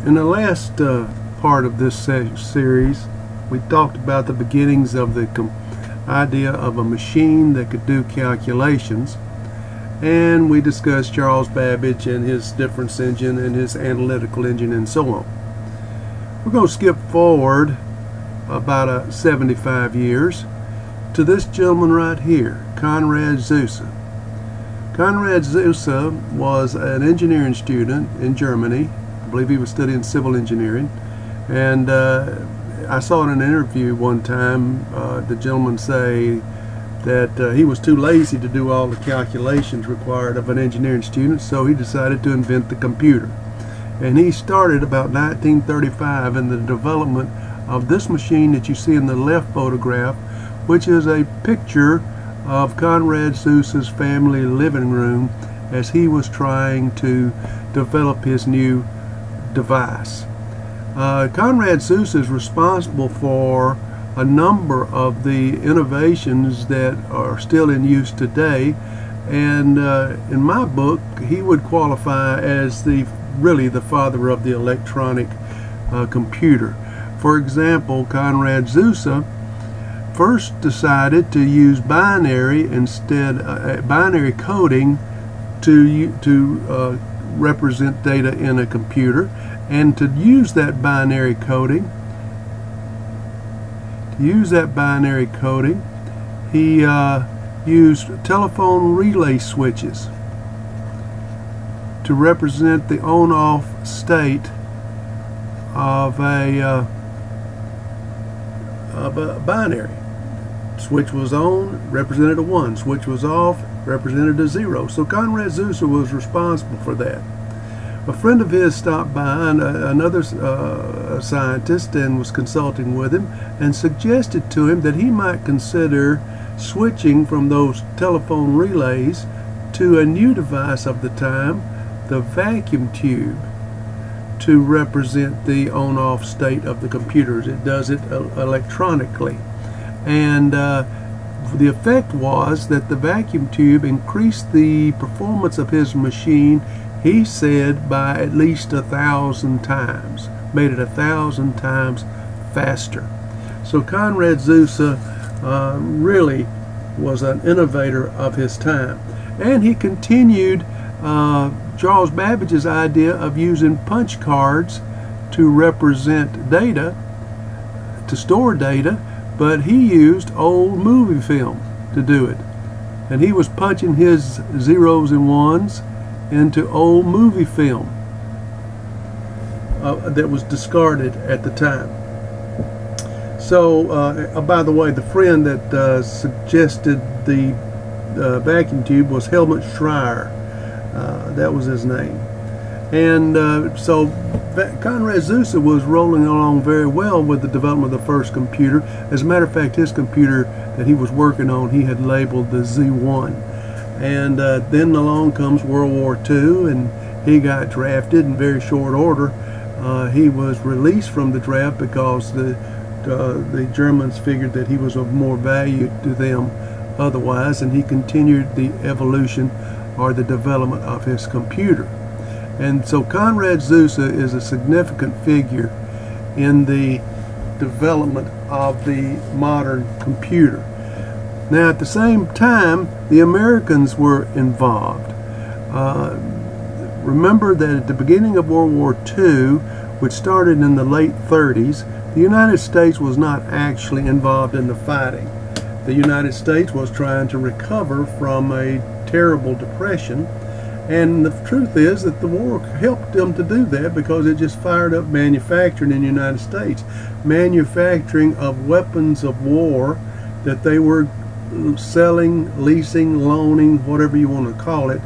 In the last part of this series, we talked about the beginnings of the idea of a machine that could do calculations, and we discussed Charles Babbage and his difference engine and his analytical engine and so on. We're going to skip forward about 75 years to this gentleman right here, Konrad Zuse. Konrad Zuse was an engineering student in Germany. I believe he was studying civil engineering, and I saw in an interview one time the gentleman say that he was too lazy to do all the calculations required of an engineering student, so he decided to invent the computer. And he started about 1935 in the development of this machine that you see in the left photograph, which is a picture of Konrad Zuse's family living room as he was trying to develop his new device. Konrad Zuse is responsible for a number of the innovations that are still in use today, and in my book he would qualify as really the father of the electronic computer. For example, Konrad Zuse first decided to use binary coding to represent data in a computer, and to use that binary coding, he used telephone relay switches to represent the on-off state of a binary. Switch was on, represented a 1. Switch was off, represented a 0. So Konrad Zuse was responsible for that. A friend of his stopped by, another scientist, and was consulting with him, and suggested to him that he might consider switching from those telephone relays to a new device of the time, the vacuum tube, to represent the on-off state of the computers. It does it electronically. And the effect was that the vacuum tube increased the performance of his machine, he said, by at least 1,000 times, made it 1,000 times faster. So Konrad Zuse really was an innovator of his time. And he continued Charles Babbage's idea of using punch cards to represent data, to store data, but he used old movie film to do it. And he was punching his zeros and ones into old movie film that was discarded at the time. So, by the way, the friend that suggested the vacuum tube was Helmut Schreier. That was his name. And so Konrad Zuse was rolling along very well with the development of the first computer. As a matter of fact, his computer that he was working on, he had labeled the Z1. And then along comes World War II, and he got drafted in very short order. He was released from the draft because the Germans figured that he was of more value to them otherwise, and he continued the evolution or the development of his computer. And so Konrad Zuse is a significant figure in the development of the modern computer. Now, at the same time, the Americans were involved. Remember that at the beginning of World War II, which started in the late 30s, the United States was not actually involved in the fighting. The United States was trying to recover from a terrible depression, and the truth is that the war helped them to do that because it just fired up manufacturing in the United States. Manufacturing of weapons of war that they were selling, leasing, loaning, whatever you want to call it,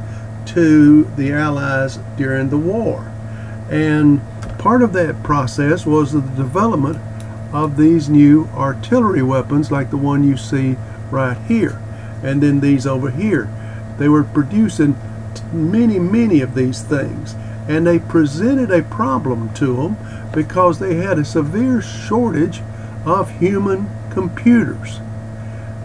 to the Allies during the war. And part of that process was the development of these new artillery weapons like the one you see right here, and then these over here. They were producing many of these things, and they presented a problem to them because they had a severe shortage of human computers.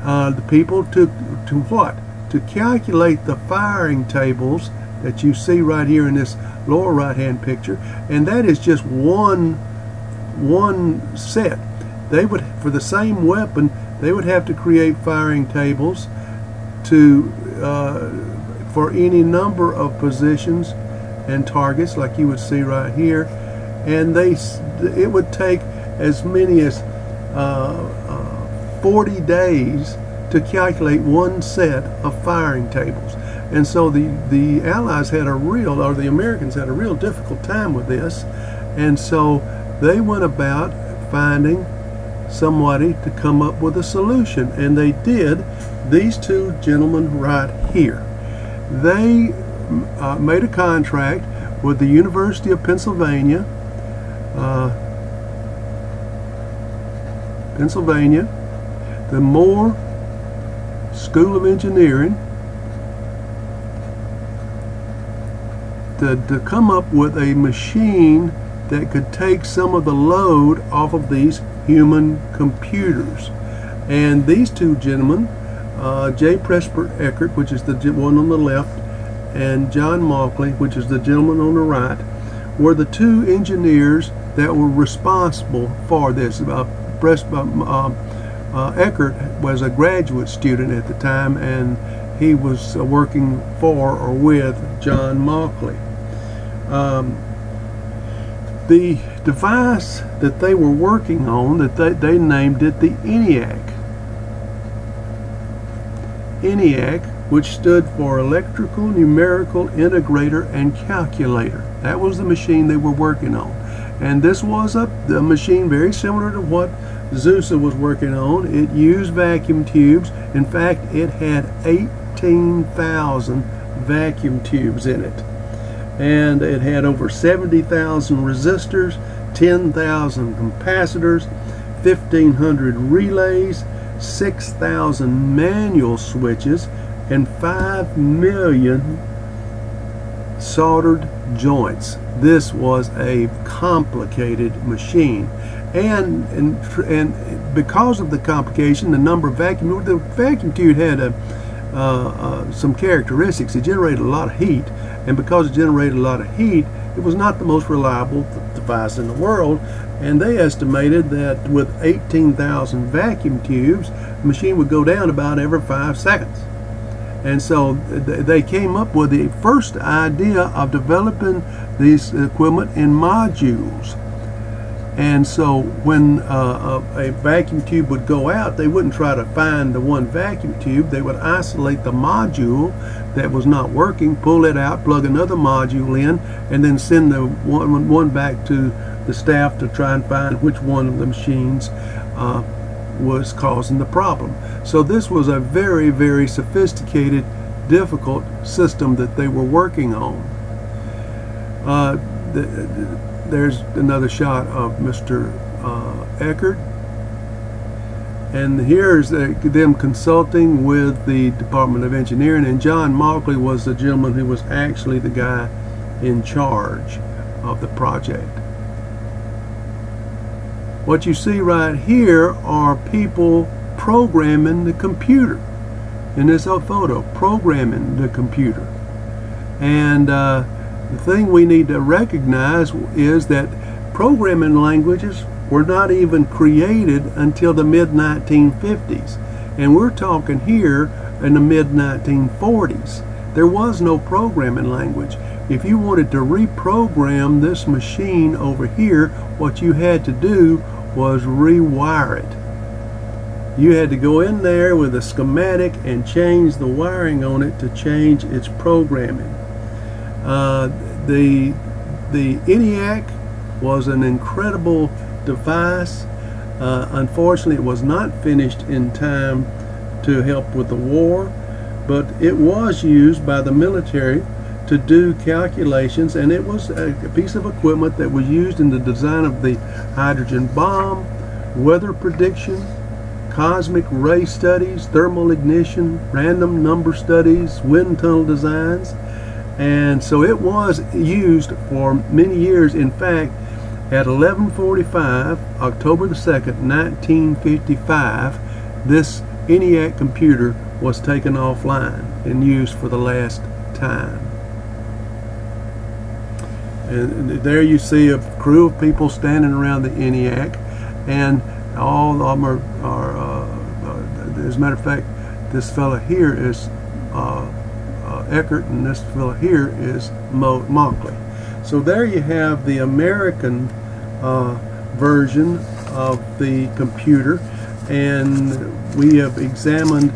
The people to what? To calculate the firing tables that you see right here in this lower right hand picture, and that is just one set. They would, for the same weapon, they would have to create firing tables to for any number of positions and targets, like you would see right here, and it would take as many as 40 days to calculate one set of firing tables. And so the Allies had the Americans had a real difficult time with this, and so they went about finding somebody to come up with a solution, and they did. These two gentlemen right here. They made a contract with the University of Pennsylvania, the Moore School of Engineering, to come up with a machine that could take some of the load off of these human computers. And these two gentlemen, J. Presper Eckert, which is the one on the left, and John Mauchly, which is the gentleman on the right, were the two engineers that were responsible for this. Eckert was a graduate student at the time, and he was working for or with John Mauchly. The device that they were working on, that they named it the ENIAC. ENIAC, which stood for Electrical Numerical Integrator and Calculator. That was the machine they were working on. And this was a machine very similar to what Zeusa was working on. It used vacuum tubes. In fact, it had 18,000 vacuum tubes in it. And it had over 70,000 resistors, 10,000 capacitors, 1,500 relays, 6,000 manual switches, and 5 million soldered joints. This was a complicated machine, and because of the complication, the number of the vacuum tube had some characteristics. It generated a lot of heat, and because it generated a lot of heat, it was not the most reliable device in the world. And they estimated that with 18,000 vacuum tubes, the machine would go down about every 5 seconds. And so they came up with the first idea of developing these equipment in modules. And so when a vacuum tube would go out, they wouldn't try to find the one vacuum tube. They would isolate the module that was not working, pull it out, plug another module in, and then send the one back to the staff to try and find which one of the machines was causing the problem. So this was a very, very sophisticated, difficult system that they were working on. There's another shot of Mr. Eckert, and here's them consulting with the Department of Engineering, and John Mauchly was the gentleman who was actually the guy in charge of the project. What you see right here are people programming the computer. In this photo, programming the computer. And the thing we need to recognize is that programming languages were not even created until the mid-1950s. And we're talking here in the mid-1940s. There was no programming language. If you wanted to reprogram this machine over here, what you had to do was rewire it. You had to go in there with a schematic and change the wiring on it to change its programming. The ENIAC was an incredible device. Unfortunately, it was not finished in time to help with the war, but it was used by the military to do calculations, and it was a piece of equipment that was used in the design of the hydrogen bomb, weather prediction, cosmic ray studies, thermal ignition, random number studies, wind tunnel designs. And so it was used for many years. In fact, at 11:45, October the 2nd, 1955, this ENIAC computer was taken offline and used for the last time. And there you see a crew of people standing around the ENIAC, and all of them are as a matter of fact, this fella here is Eckert, and this fella here is Mauchly. So there you have the American version of the computer, and we have examined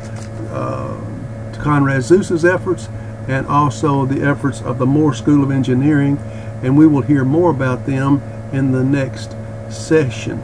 Conrad Zeuss's efforts and also the efforts of the Moore School of Engineering, and we will hear more about them in the next session.